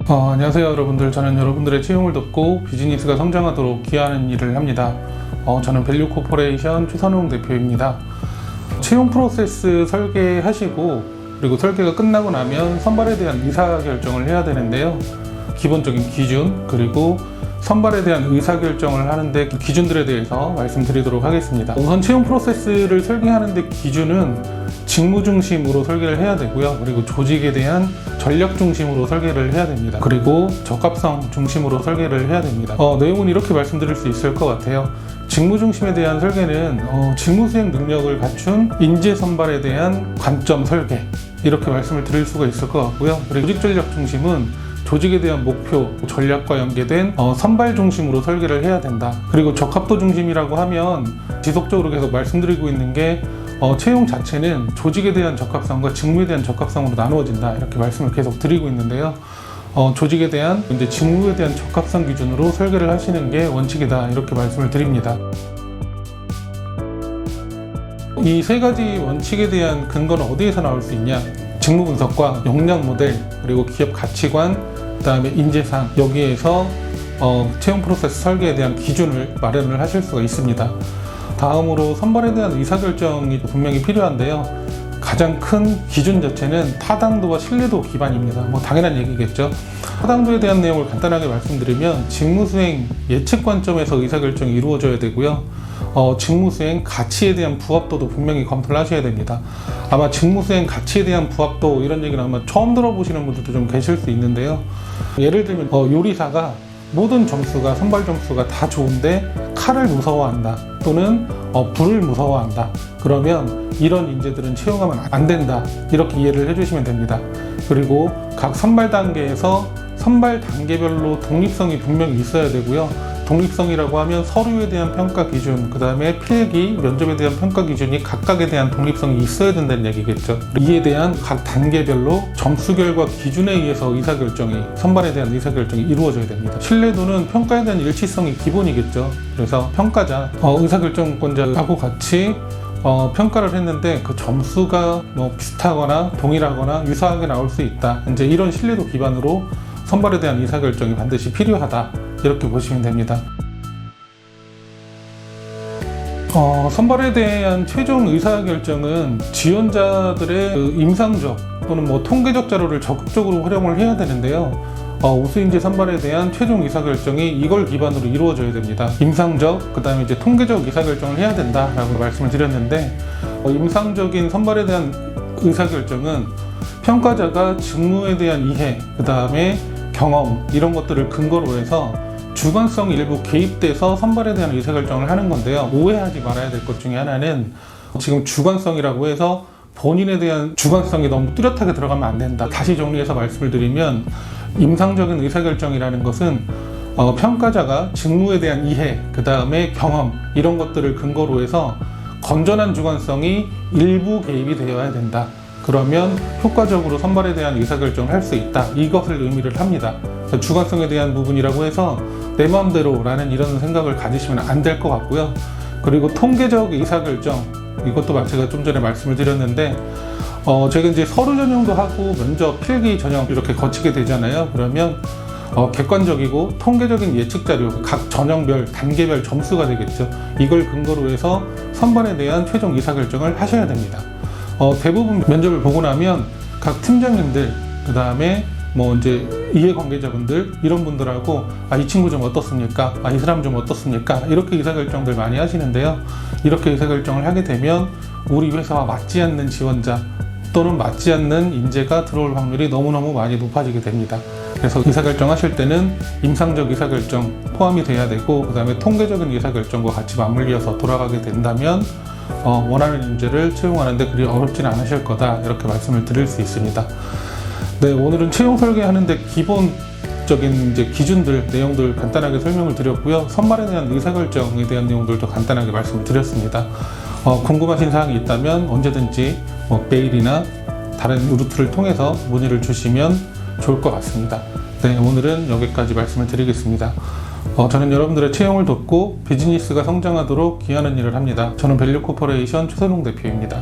안녕하세요 여러분들. 저는 여러분들의 채용을 돕고 비즈니스가 성장하도록 기여하는 일을 합니다. 저는 밸류 코퍼레이션 최선웅 대표입니다. 채용 프로세스 설계하시고 그리고 설계가 끝나고 나면 선발에 대한 의사결정을 해야 되는데요. 기본적인 기준 그리고 선발에 대한 의사결정을 하는데 그 기준들에 대해서 말씀드리도록 하겠습니다. 우선 채용 프로세스를 설계하는데 기준은 직무 중심으로 설계를 해야 되고요. 그리고 조직에 대한 전략 중심으로 설계를 해야 됩니다. 그리고 적합성 중심으로 설계를 해야 됩니다. 내용은 이렇게 말씀드릴 수 있을 것 같아요. 직무 중심에 대한 설계는 직무 수행 능력을 갖춘 인재 선발에 대한 관점 설계, 이렇게 말씀을 드릴 수가 있을 것 같고요. 그리고 조직 전략 중심은 조직에 대한 목표, 전략과 연계된 선발 중심으로 설계를 해야 된다. 그리고 적합도 중심이라고 하면 지속적으로 계속 말씀드리고 있는 게 채용 자체는 조직에 대한 적합성과 직무에 대한 적합성으로 나누어진다, 이렇게 말씀을 계속 드리고 있는데요. 조직에 대한 이제 직무에 대한 적합성 기준으로 설계를 하시는 게 원칙이다, 이렇게 말씀을 드립니다. 이 세 가지 원칙에 대한 근거는 어디에서 나올 수 있냐? 직무 분석과 역량 모델, 그리고 기업 가치관, 그 다음에 인재상, 여기에서 채용 프로세스 설계에 대한 기준을 마련을 하실 수가 있습니다. 다음으로 선발에 대한 의사결정이 분명히 필요한데요. 가장 큰 기준 자체는 타당도와 신뢰도 기반입니다. 당연한 얘기겠죠. 타당도에 대한 내용을 간단하게 말씀드리면 직무수행 예측 관점에서 의사결정이 이루어져야 되고요. 직무수행 가치에 대한 부합도도 분명히 검토를 하셔야 됩니다. 아마 직무수행 가치에 대한 부합도, 이런 얘기는 아마 처음 들어보시는 분들도 좀 계실 수 있는데요. 예를 들면 요리사가 모든 점수가, 선발 점수가 다 좋은데 칼을 무서워한다, 또는 불을 무서워한다, 그러면 이런 인재들은 채용하면 안 된다, 이렇게 이해를 해주시면 됩니다. 그리고 각 선발 단계에서 선발 단계별로 독립성이 분명히 있어야 되고요. 독립성이라고 하면 서류에 대한 평가 기준, 그 다음에 필기, 면접에 대한 평가 기준이 각각에 대한 독립성이 있어야 된다는 얘기겠죠. 이에 대한 각 단계별로 점수 결과 기준에 의해서 선발에 대한 의사결정이 이루어져야 됩니다. 신뢰도는 평가에 대한 일치성이 기본이겠죠. 그래서 평가자, 의사결정권자하고 같이 평가를 했는데 그 점수가 비슷하거나 동일하거나 유사하게 나올 수 있다, 이제 이런 신뢰도 기반으로 선발에 대한 의사결정이 반드시 필요하다, 이렇게 보시면 됩니다. 선발에 대한 최종 의사결정은 지원자들의 임상적 또는 통계적 자료를 적극적으로 활용을 해야 되는데요. 우수인재 선발에 대한 최종 의사결정이 이걸 기반으로 이루어져야 됩니다. 임상적, 그 다음에 이제 통계적 의사결정을 해야 된다라고 말씀을 드렸는데, 임상적인 선발에 대한 의사결정은 평가자가 직무에 대한 이해, 그 다음에 경험, 이런 것들을 근거로 해서 주관성 일부 개입돼서 선발에 대한 의사결정을 하는 건데요. 오해하지 말아야 될 것 중에 하나는 지금 주관성이라고 해서 본인에 대한 주관성이 너무 뚜렷하게 들어가면 안 된다. 다시 정리해서 말씀을 드리면 임상적인 의사결정이라는 것은 평가자가 직무에 대한 이해, 그 다음에 경험, 이런 것들을 근거로 해서 건전한 주관성이 일부 개입이 되어야 된다. 그러면 효과적으로 선발에 대한 의사결정을 할 수 있다, 이것을 의미를 합니다. 주관성에 대한 부분이라고 해서 내 마음대로 라는 이런 생각을 가지시면 안 될 것 같고요. 그리고 통계적 의사결정, 이것도 제가 좀 전에 말씀을 드렸는데, 제가 이제 서류 전형도 하고 면접, 필기 전형 이렇게 거치게 되잖아요. 그러면 객관적이고 통계적인 예측 자료, 각 전형별, 단계별 점수가 되겠죠. 이걸 근거로 해서 선발에 대한 최종 의사결정을 하셔야 됩니다. 대부분 면접을 보고 나면 각 팀장님들, 그 다음에 이제 이해관계자분들, 이런 분들하고 이 친구 좀 어떻습니까? 이 사람 좀 어떻습니까? 이렇게 의사결정들 많이 하시는데요. 이렇게 의사결정을 하게 되면 우리 회사와 맞지 않는 지원자 또는 맞지 않는 인재가 들어올 확률이 너무너무 많이 높아지게 됩니다. 그래서 의사결정 하실 때는 임상적 의사결정 포함이 돼야 되고, 그 다음에 통계적인 의사결정과 같이 맞물려서 돌아가게 된다면 원하는 인재를 채용하는데 그리 어렵지는 않으실 거다, 이렇게 말씀을 드릴 수 있습니다. 네, 오늘은 채용 설계하는데 기본적인 이제 기준들, 내용들 간단하게 설명을 드렸고요. 선발에 대한 의사결정에 대한 내용들도 간단하게 말씀을 드렸습니다. 궁금하신 사항이 있다면 언제든지 메일이나 다른 루트를 통해서 문의를 주시면 좋을 것 같습니다. 네, 오늘은 여기까지 말씀을 드리겠습니다. 저는 여러분들의 채용을 돕고 비즈니스가 성장하도록 기여하는 일을 합니다. 저는 밸류 코퍼레이션 최선웅 대표입니다.